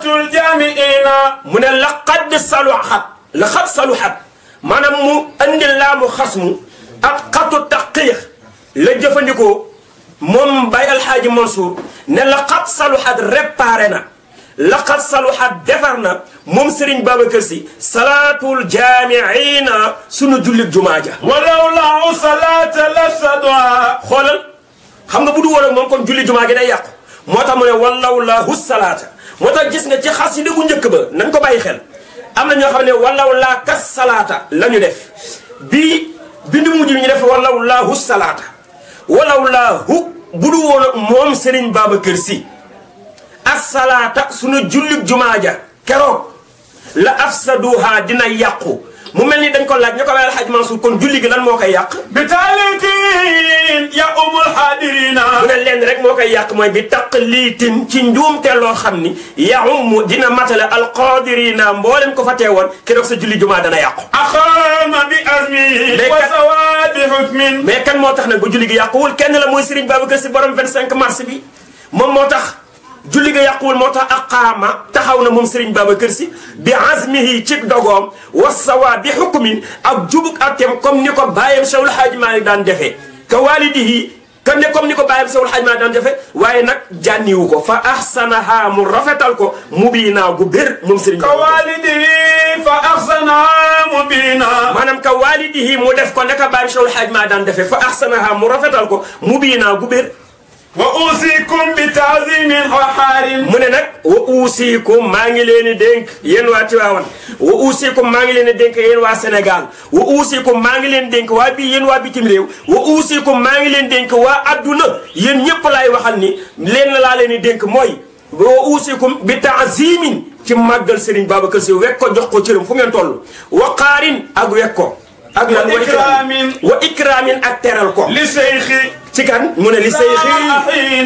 tul jamiina mu ne laqad saluhat maanaam mu andi laamu xasmu ak xatu taqiix la jëfandikoo moom Baye Alxaaji Mansour ne laqad saluhat réparé na laqad saluhat defar na moom Serigne Babacar Sy salaatul jaamiina sunu jullit jumaa ja walaw lahu salaata la sadwa xoolal xam nga bu du woon ak moom kon julli jumaa gi day yàqu moo tax mu ne walaw lahu salaata moo tax gis nga ci xasida gu njëkk ba nañ ko bàyyi xel am na ñoo xam ne walaw laa kas salaata la ñu def bii bindu mujj ñu def walaw laahu salaata walaw laahu bu du woon ak moom Serigne Babacar Sy as-salaata sunu jullit jumaa ja keroog la afsaduha dina yàqu mu mel ni dañ ko laaj ñu ko Baye Alxaaji Mansour kon julli gi lan moo koy yàq bi taalitin ya umul xaadirina mu ne leen rek moo koy yàq mooy bi taqliitin ci njuumte loo xam ni ya umm dina matale alqaadirina mboolem ko fa teewoon keroog sa julli jumaa dana yàqu axaama bi azmi wa sawaadi hukmin mais kan moo tax nag bu julli gi yàquwul kenn la mooy Serigne Babacar Sy borom 25 mars bi moom moo tax julli ga yàquwul moo tax aqaama taxaw na moom Serigne Babacar Sy bi azmihi ci dogoom wasawa bi hukmin ak jubuk atem comme ni ko bàyyam Cheikhul Hadji Malick daan defee ka walidihi comme ni ko bàyyam Cheikhul Hadji Malick daan defee waaye nag jànniwu ko fa ahsanaha mu rafetal ko mubina gu bér moom Serigne ka walidihi fa ahsanaha mubina maanaam ka walidihi mu def ko naka bàyyam Cheikhul Hadji Malick daan defee fa ahsanaha mu rafetal ko mubina gu bér wa uusikum bi taazimin xaarin mu ne nag wa uusikum maa ngi leen di dénk yéen waa Tiwaawan wa uusikum maa ngi leen di dénk yéen waa Sénégal wa uusikum maa ngi leen dénk waa bii yéen waa bitim réew wa uusikum maa ngi leen dénk waa adduna yéen ñëpp laay waxal ni leen laa leen di dénk mooy wa uusikum bi taazimin ci màggal Serigne Babacar Sy wekk ko jox ko cëram fu ngeen toll wa xaarin ak wekk ko ak lan wa ikraamin ak teral ko li seyxi ci kan mu ne li sayxi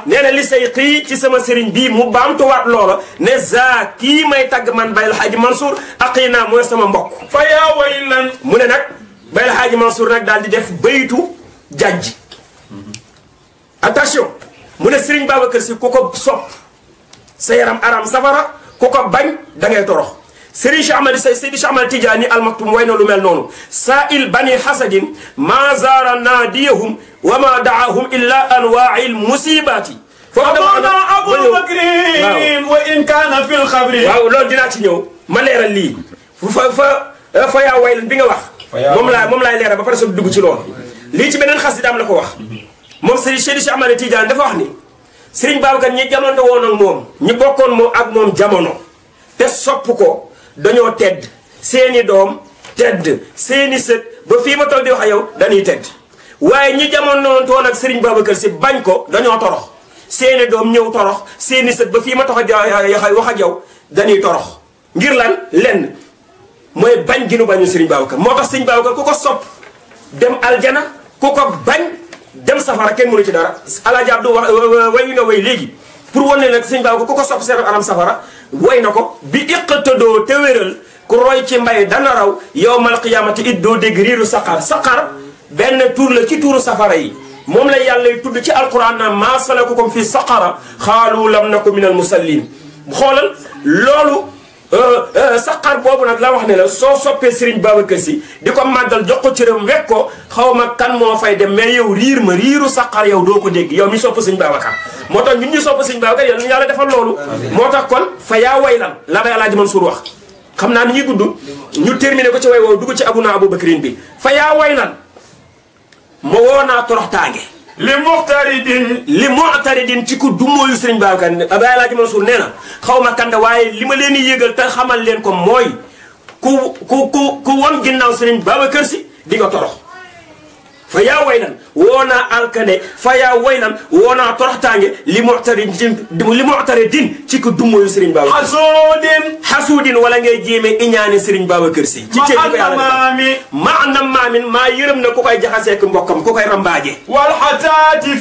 nee na li sayxi ci sama sëriñ bii mu baamtuwaat loola ne za kii may tagg man Baye Alxaaji Mansour aqina mooy sama mbokk fa yaa waylan mu ne nag Baye Alxaaji Mansour nag daal di def baytu jajj attention mu ne Serigne Babacar Sy ku ko sopp sa yaram aram safara ku ko bañ da ngay torox Serigne Cheikh Ahmad Seydi Cheikh Ahmad Tidiane Al Maktoum way na lu mel noonu sa'il bani hasadin ma zaara naadiyahum wa ma daahum illa anwaai lmusibati foofu dama Abu Bakrin wa in kaana fi lxabri waaw loolu dinaa ci ñëw ma leeral lii fa yaa waylan bi nga wax moom laay leeral ba pare soog dugg ci loolu lii ci beneen xasidaam la ko wax moom Serigne Seydi Cheikh Ahmad Tidiane dafa wax ni Serigne Babacar ñi jamono woon ak moom ñi bokkoon moom ak moom jamono te sopp ko dañoo tedd seeni doom tedd seeni sët ba fii ma toog di wax ak yow dañuy tedd waaye ñi jamono toon ak Serigne Babacar Sy bañ ko dañoo torox seeni doom ñëw torox seeni sët ba fii ma tax a wax ak yow dañuy torox ngir lan lenn mooy bañ gi nu bañu Serigne Babacar moo tax Serigne Babacar ku ko sopp dem aljana ku ko bañ dem safara kenn mënu ci dara Alaaji Abdu wax way wi nga way léegi pour wane nag Serigne Babacar ku ko sopp seeram aram safara way na ko bi iqtadoo te wéral ku roy ci mbay dana raw yawmal qiyaamati it doo dégg riiru saqar saqar benn tur la ci tuuru safara yi moom la yàlla tudd ci alquran na maa salakakum fi saqara xaalu lam naku min al musallin xoolal loolu saqar boobu nag la wax ne la soo soppee Serigne Babacar Sy di ko màggal jox ko cëram wekk ko xaw ma kan moo fay dem mais yow riir ma riiru saqar yow doo ko dégg yow mi sopp Serigne Babacar moo tax ñun ñu sopp Serigne Babacar yàlla defal loolu moo tax kon fa yaa waylan la Baye Alxaaji Mansour wax xam naa ni ñuy gudd ñu terminé ko ci way woow dugg ci abuna Abu Bakrin bi fa yaa waylan ma woo naa toroxtaange li mu'taridin ci ku dumóoyu Serigne Babacar Baye Alxaaji Mansour nee na xaw ma kanda waaye li ma leen di yëgal te xamal leen ko mooy ku won ginnaaw Serigne Babacar Sy di nga torox fa yaa waylan woo naa alkane fa yaa waylan woo naa toroxtaange li mu'taridin ci ku dumóoyu Serigne Babacar xasuudin wala ngay jéeme iñaane Serigne Babacar Sy ci cër ko yàlla maana maamin maa yërëm na ku koy jaxaseek mbokkam ku koy rambaaje wal xataati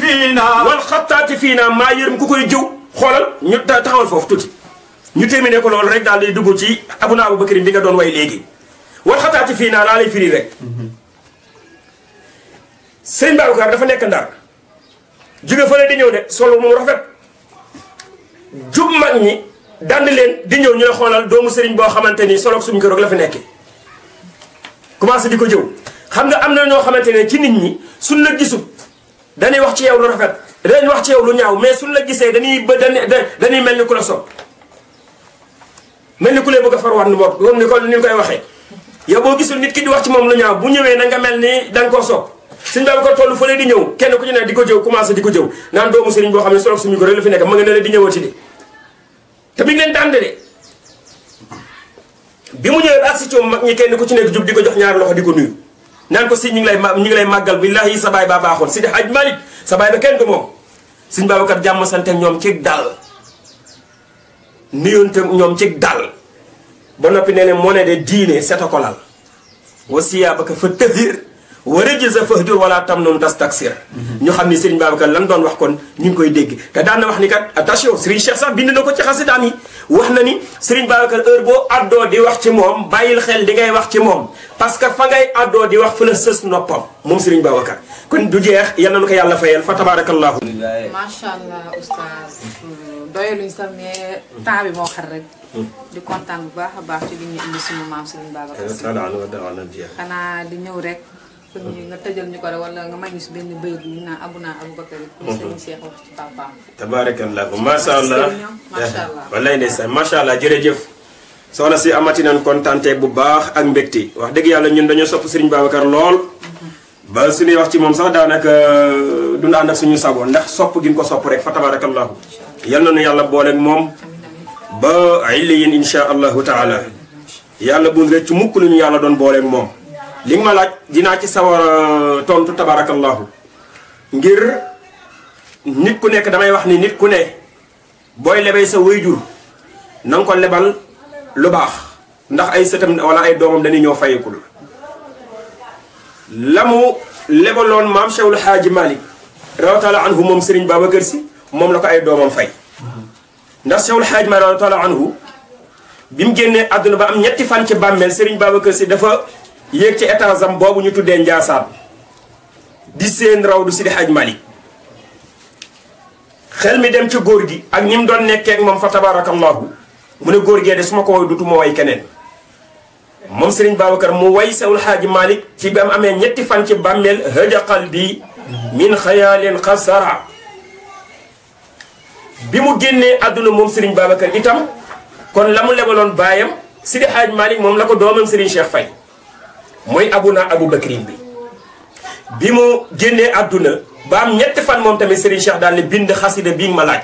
fiina maa yërëm ku koy jëw xoolal ñu taxawal foofu tuuti ñu terminé ko loolu rek daal di dugg ci abuna Abu Bakrin bi nga doon way léegi wal xataati fiina laa lay firi rek Serigne Babacar dafa nekk Ndar jóge fële di ñëw de solo mu rafet jub mag ñi dand leen di ñëw ñu la xoolal doomu sëriñ boo xamante ni soloog suñu kër la fi nekkee commencé di ko jëw. xam nga am na ñoo xamante ne ci nit ñi suñ la gisul dañuy wax ci yow lu rafet dañuy wax ci yow lu ñaaw mais suñ la gisee dañuy mel ni ku la sopp mel ni ku lay bëgg a farwaat ni bopp comme ni ñu koy waxee. yow boo gisul nit ki di wax ci moom lu ñaaw bu ñëwee na nga mel ni da nga koo sopp suñ baa ko toll fële di ñëw kenn ku ci ne di ko jëw commencé di ko jëw naan doomu sëriñ boo xam ne soloog suñu ko rek la fi nekk ma nga ne la di ñëwati de te mi ngi leen dànd de bi mu ñëwee ba ak si coom mag ñi kenn ku ci nekk jub di ko jox ñaari loxo di ko nuyu naan ko si ñu ngi lay màggal billahi sa baay baa baaxoon Sidi Hadj Malick sa baay ba kenn du moom Sëriñ Babacar jàmm sante ñoom ci dal nuyoonte ñoom ci dal ba noppi nee ne moo ne de diine seta ko lal wasiya baka fa tëhir wa rëjësa fahdur wala tam noonu tas taksir ñu xam ni Sëriñ Babacar lan doon wax kon ñu ngi koy dégg te daan na wax ni kat attention Serigne Cheikh sax bind na ko ci xasidaam yi wax na ni Sëriñ Babacar heure boo addoo di wax ci moom bàyyil xel di ngay wax ci moom parce que fa ngay addoo di wax fa la sës noppam moom Sëriñ Babacar kon du jeex yal na nu ko yàlla fayal fa tabarakallahu. macha allah oustaz doyaluñ sax mais temps bi moo xar rek. di kontaan bu baax a baax ci li ñu indi suñu maam Sëriñ Babacar. xanaa di ñëw rek. kon nga tëjal ñu ko rek wala nga may ñu si benn bayit ñu naan Abuna Aboubacar. Serigne Cheikh wax ci papaam. tabarakallahu macha allah macha allah. wallaay ndeysaan macha allah jërëjëf. soxna si amati nañ kontante bu baax ak mbégte wax dëgg yàlla ñun dañoo sopp Serigne Babacar lool. ba suñuy wax ci moom sax daanaka dund ànd ak suñu sago ndax sopp gi ko sopp rek fa tabarakallahu yal na nu yàlla booleeg moom. ba ay la yéen insha allahu taala yàlla bu rëcc mukk lu ñu yàlla doon booleeg moom. li nga ma laaj dinaa ci sawar tontu tabarakallahu ngir nit ku nekk damay wax ni nit ku ne booy lebee sa wayjur na nga ko lebal lu baax ndax ay sëtam wala ay doomam dañuy ñëw fayekul la mu lebaloon maam Cheikhul Hadji Malick radiyallahu anhu moom Serigne Babacar Sy moom la ko ay doomam fay ndax Cheikhul Hadji Malick radiyallahu anhu bi mu génnee àdduna ba am ñetti fan ci bàmmeel Serigne Babacar Sy dafa yéeg ci étage am boobu ñu tuddee Njaasaan di seen raw du Sidi Hadj Malick xel mi dem ci góor gi ak ni mu doon nekkee ak moom fa tabarakallahu mu ne góor gee de su ma ko woy dutuma way keneen moom Serigne Babacar mu way Sewul Hadj Malick ci bi am amee ñetti fan ci bàmmeel hëja qalbi min xayaalin xasara bi mu génnee àdduna moom Serigne Babacar itam kon la mu lebaloon baayam Sidi Hadj Malick moom la ko doomam Serigne Cheikh Faye mooy Abuna Aboubacrin bi mu génnee àdduna ba am ñetti fan moom tamit Serigne Cheikh daal ne bind xasida bii ma laaj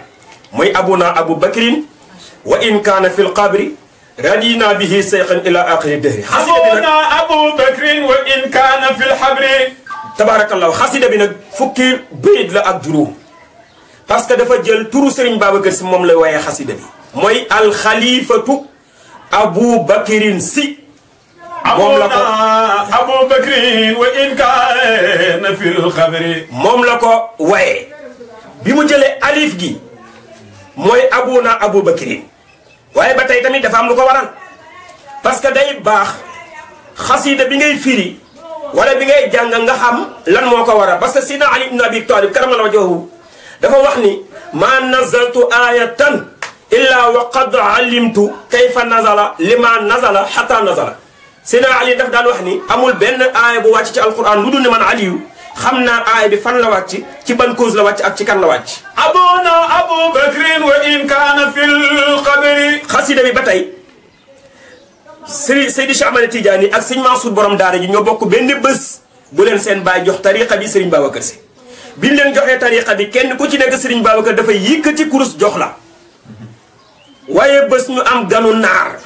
mooy Abuna Aboubacrin wa in kaana fil qabri radina bihi sayqan ila aqiri dëhri Abuna Aboubacrin wa in kaana fil qabri tabarakallahu xasida bi nag fukki bayit la ak juróom parce que dafa jël turu Serigne Babacar Sy moom la waaye xasida bi mooy alxalifatu Aboubacrin Sy moom la ko Aboubacrin wa in kaana fil qabri moom la ko waye bi mu jëlee alif gi mooy Abuna Aboubacrin waaye ba tey tamit dafa am lu ko waral parce que day baax xasida bi ngay firi wala bi ngay jàng nga xam lan moo ko waral parce que Sidna Ali ibn Abi Talib karamallahu wajhahu dafa wax ni ma nazaltu ayatan illa wa qad alimtu kayfa nazala lima nazala hatta nazala Sidna Ali daf daan wax ni amul benn aaya bu wàcc ci alquran lu dul ne man Aliyu xam naa aaya bi fan la wàcc ci ban cause la wàcc ak ci kan la wàcc. Abuna Aboubacrin wa in kaana fil qabri xasida bi ba tey Seydi Cheikh Ahmed Tidiane ak sëñ Mansour borom daara ji ñoo bokk benn bés bu leen seen baay jox tariqa bi Serigne Babacar Sy biñ leen joxee tariqa bi kenn ku ci nekk Serigne Babacar dafay yëkkati kurus jox la waaye bés ñu am ganu naar.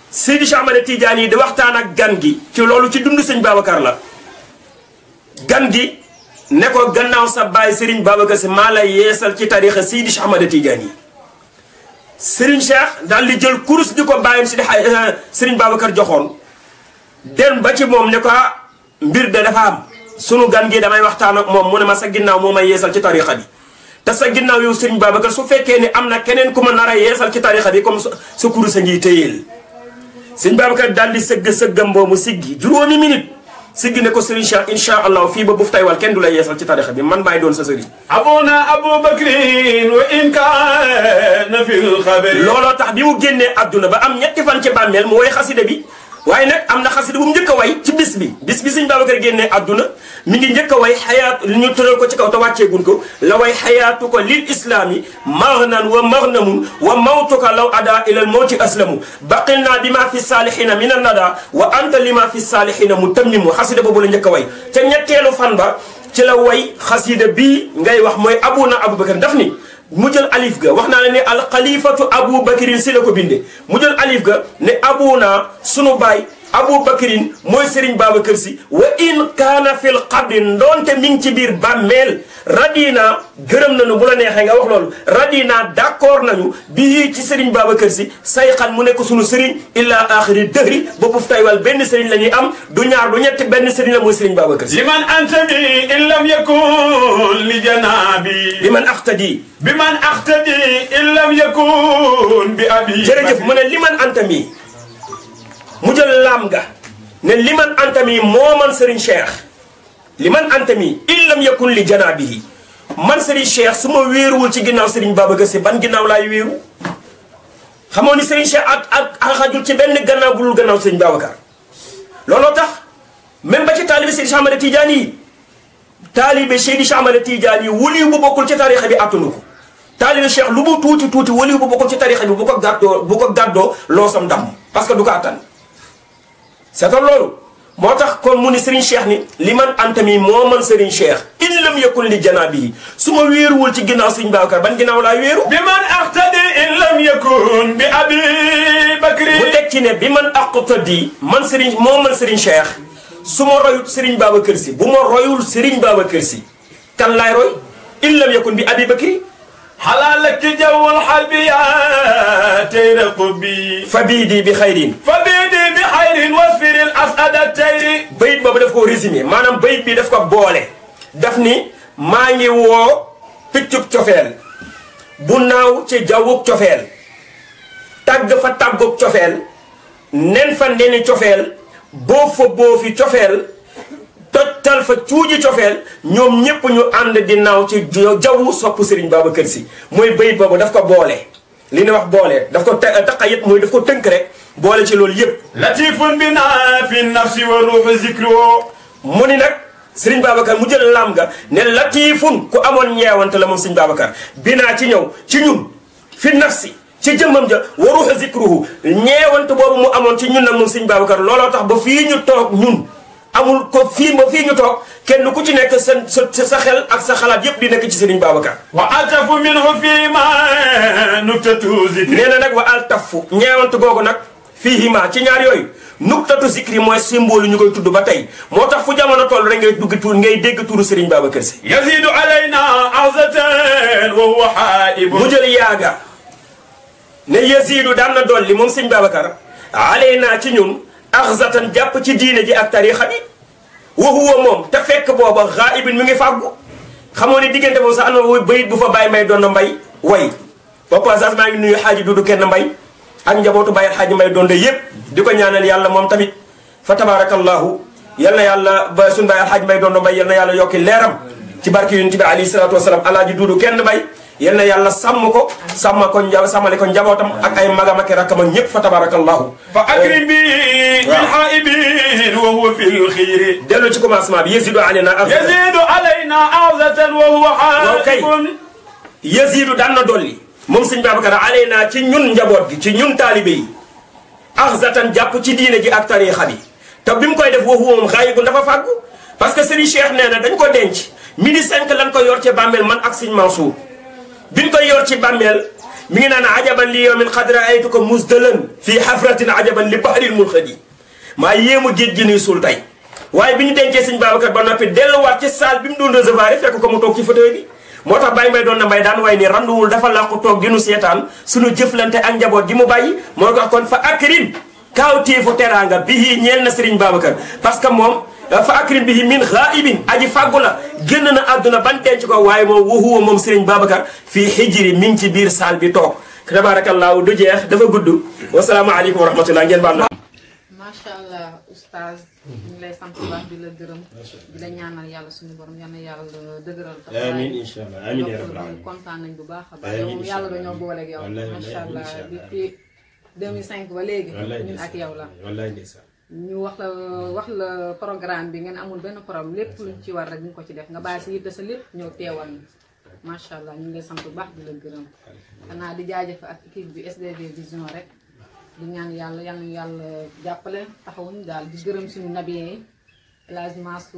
Seydi Cheikh Ahmed Tidiane yi di waxtaan ak gan gi ci loolu ci dund sëñ Babacar la gan gi ne ko gannaaw sa baay Serigne Babacar Sy maa lay yeesal ci tarixa Seydi Cheikh Ahmed Tidiane yi Serigne Cheikh daal di jël kurus di ko bàyyam si Serigne Babacar joxoon dem ba ci moom ne ko mbir de dafa am sunu gan gi damay waxtaan ak moom mu ne ma sa ginnaaw moo may yeesal ci tarixa bi te sa ginnaaw yow Serigne Babacar su fekkee ne am na keneen ku ma nar a yeesal ci tarixa bi comme sa kurus a ngi téyeel sëñ Babacar daal di sëgg sëggam boobu siggi juróomi minute siggi ne ko Serigne Cheikh incha allah fii ba buf taywal kenn du lay yeesal ci tarixa bi man maay doon sa sëriñ. abuna Abubakrin wa in kaana fil xabri. looloo tax bi mu génnee adduna ba am ñetti fan ci bàmmeel mu woy xasida bi waaye nag am na xasida bu mu njëkk a way ci bis bi Serigne Babacar génnee adduna mi ngi njëkk a way xayaat li ñu tëral ko ci kaw te wàcceegun ko la way xayaatu ko lil islaami maghnan wa maghnamun wa mawtuka law ada ilal mawti aslamu baqil naa bi ma fi saalihina min an nada wa anta lima fi saalihina mutammimu xasida boobu la njëkk a way te ñetteelu fan ba ci la way xasida bii ngay wax mooy abuna Abubakar daf ni mu jël alif ga wax naa la ne alxalifatu Abubakrin si la ko binde mu jël alif ga ne abuna sunu baay Abubakrin mooy Serigne Babacar Sy wa in kaana fil qabri ndoonte mi ngi ci biir bàmmeel radina gërëm nañu bu la neexee nga wax loolu radina d'accord nañu bii ci Serigne Babacar Sy sayxan mu nekk sunu Serigne illa axiri dëhri boobu taywal benn Serigne la ñuy am du ñaar du ñetti benn Serigne la mooy Serigne Babacar Sy. liman antami in lam yakun li janabi. liman axtadi. biman axtadi in lam yakun bi abi. jërëjëf mu ne liman antami. mu jël laam ga ne liman antami moo man Serigne Cheikh liman antami illam yakun li janaabihi man Serigne Cheikh su ma wéeruwul ci ginnaaw Serigne Babacar Sy ban ginnaaw laay wéeru xamoo ni Serigne Cheikh ak xajul ci benn gannaaw bulul gannaaw Serigne Babacar looloo tax même ba ci taalibe Seydi Cheikh Ahmad Tidiane yi taalibe Seydi Cheikh Ahmad Tidiane yi waliyu bu bokkul ci tarixa bi attunu ko taalibe Cheikh lu mu tuuti tuuti waliyu bu bokkul ci tarixa bi bu ko gàddoo loosam damm parce que du ko attan seetal loolu moo tax kon mu ni Serigne Cheikh ni li man antami moo man Serigne Cheikh in lam yakun li janaabihi su ma wéeruwul ci ginnaaw Serigne Babacar ban ginnaaw laa wéeru. bi man aqtadi in lam yakun bi abi bakri. bu teg ci ne bi man aqtadi man Serigne moo man Serigne Cheikh su ma royul Serigne Babacar Sy bu ma royul Serigne Babacar Sy kan laay roy in lam yakun bi abi bakri. xalaalaki jawwal xalbiya teyra qubbi. fabidi bi xayrin. fabidi bi xayrin wasfiril asada teyri. bayit boobu daf ko résumé maanaam bayit bi daf ko boole. daf ni maa ngi woo piccub cofeel bu naaw ci jawwub cofeel tàgg fa tàggub cofeel nen fa neni cofeel boof fa boofi cofeel tojtal fa cuuji cofeel ñoom ñëpp ñu ànd di naaw ci jawwu sopp Serigne Babacar Sy mooy bayit boobu daf ko boole li ne wax boole daf ko taqayit mooy daf ko tënk rek boole ci loolu yëpp. latifun bina fi nafsi wa ruuxi zikri. mu ni nag Serigne Babacar mu jël lam ga ne latifun ku amoon ñeewante la moom Serigne Babacar binaa ci ñëw ci ñun fi nafsi ci jëmmam ja wa ruuxi zikruhu ñeewante boobu mu amoon ci ñun nag moom Serigne Babacar looloo tax ba fii ñu toog ñun. amul ko fii ba fii ñu toog kenn ku ci nekk sa xel ak sa xalaat yëpp di nekk ci Serigne Babacar. wa altafu minhu fii ma nuktatu zikri. nee na nag wa altafu ñeewant googu nag fii ma ci ñaar yooyu nuktatu zikri mooy symbole ñu koy tudd ba tey moo tax fu jamono toll rek ngay dugg tuur ngay dégg tuuru Serigne Babacar Sy. yazidu alayna ahzatan wa huwa haibun. mu jël yaaga ne yazidu daan na dolli moom Serigne Babacar alayna ci ñun. axzatan jàpp ci diine ji ak tarixa bi wa huwa moom te fekk booba xaaibin mi ngi fàggu xamoo ne diggante moom sax am na bayit bu fa Baye Mbaye doon na mbay way au passage maa ngi nuyu xaaji dudu kenn mbay ak njabootu Baye xaaji Mbaye Dondé yépp di ko ñaanal yàlla moom tamit fa tabarakallahu yal na yàlla ba suñu Baye xaaji Mbaye doon na mbay yal na yàlla yokki leeram ci barke yonent bi alayhi salaatu wasalaam alaaji dudu kenn mbay yal na yàlla sàmm ko sàmmale ko njabootam ak ay magam ak rakkam ñëpp fa tabarakallahu fa akrim bi bil haibin wa huwa fil khayri. dellu ci commencement bi yazidu alayna awzatan wa huwa haibun. yazidu daan na dolli moom Serigne Babacar alayna ci ñun njaboot gi ci ñun taalibe yi awzatan jàpp ci diine ji ak tariixa bi te bi mu koy def wa huwa moom haibun dafa fàggu parce que Serigne Cheikh nee na dañ ko denc midi 5 lan ko yor ci bàmmeel man ak Serigne Mansour biñ koy yor ci bàmmeel mi ngi naan ajaban li yawmin qad ra'aytuka musdalan fii hafratin ajaban li bahril mulxadi maa yéemu géej gi nii suul tey waaye bi ñu dencee Serigne Babacar ba noppi delluwaat ci salle bi mu doon recevoir fekk ko mu toog ci fauteuil bi moo tax Baye Mbaye doon na mbay daan way ni randuwul dafa làqu toog di nu seetaan suñu jëflante ak njaboot gi mu bàyyi moo tax kon fa akrim kaawteefu teraanga bihi ñeel na Serigne Babacar parce que moom fa akrim bihi min ghaibin aji fàggu la génn na àdduna ban denc ko waaye moom wahuwa moom Serigne Babacar fii hijri mi ngi ci biir saal bi toog tabarakallahu du jeex dafa gudd wasalaamu aleykum wa rahmatullah ngeen baal na macha allah oustaz. ñu ngi lay sant bu baax di la gërëm. di la ñaanal yàlla suñu borom yal na yàlla dëgëral. amiin incha allah amiin yaa rabbal aalamiin kontaan nañ bu baax a baax. yow yàlla dañoo booleeg yow. macha allah depuis 2005 ba léegi. ñun ak yow la. wallaay ndeysaan. ñu wax la programme bi ngeen amul benn problème lépp luñ ci war rek ñu ko ci def nga bàyyi si yitte sa lépp ñëw teewal ñu. macha allah ñu ngi lay sant bu baax di la gërëm. xanaa di jaajëf ak équipe bi SDV Vision rek. di ñaan yàlla yal nañu yàlla jàppale taxawuñu daal di gërëm suñu nabiyee yi élagement su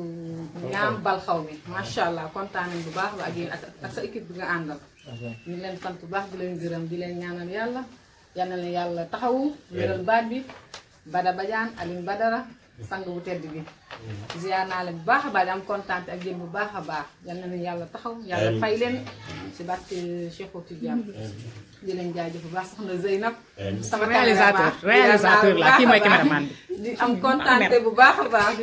ñaam bal xaw mi macha allah kontaan nañ bu baax ba ak yéen ak sa équipe bi nga àndal. ñu leen sant bu baax di leen gërëm di leen ñaanal yàlla yal na leen yàlla taxawu. wéral baat bi Bada Badiane Aline Badara sang bu tedd bi. ziar naa leen bu baax a baax di am kontaan ak yéen bu baax a baax yal na leen yàlla taxaw. yàlla fay leen si barke Cheikh Tidiane. di leen jaajëf bu baax soxna Zeynab. sama réalisateur la kii mooy caméraman bi. di am kontaan bu baax a baax.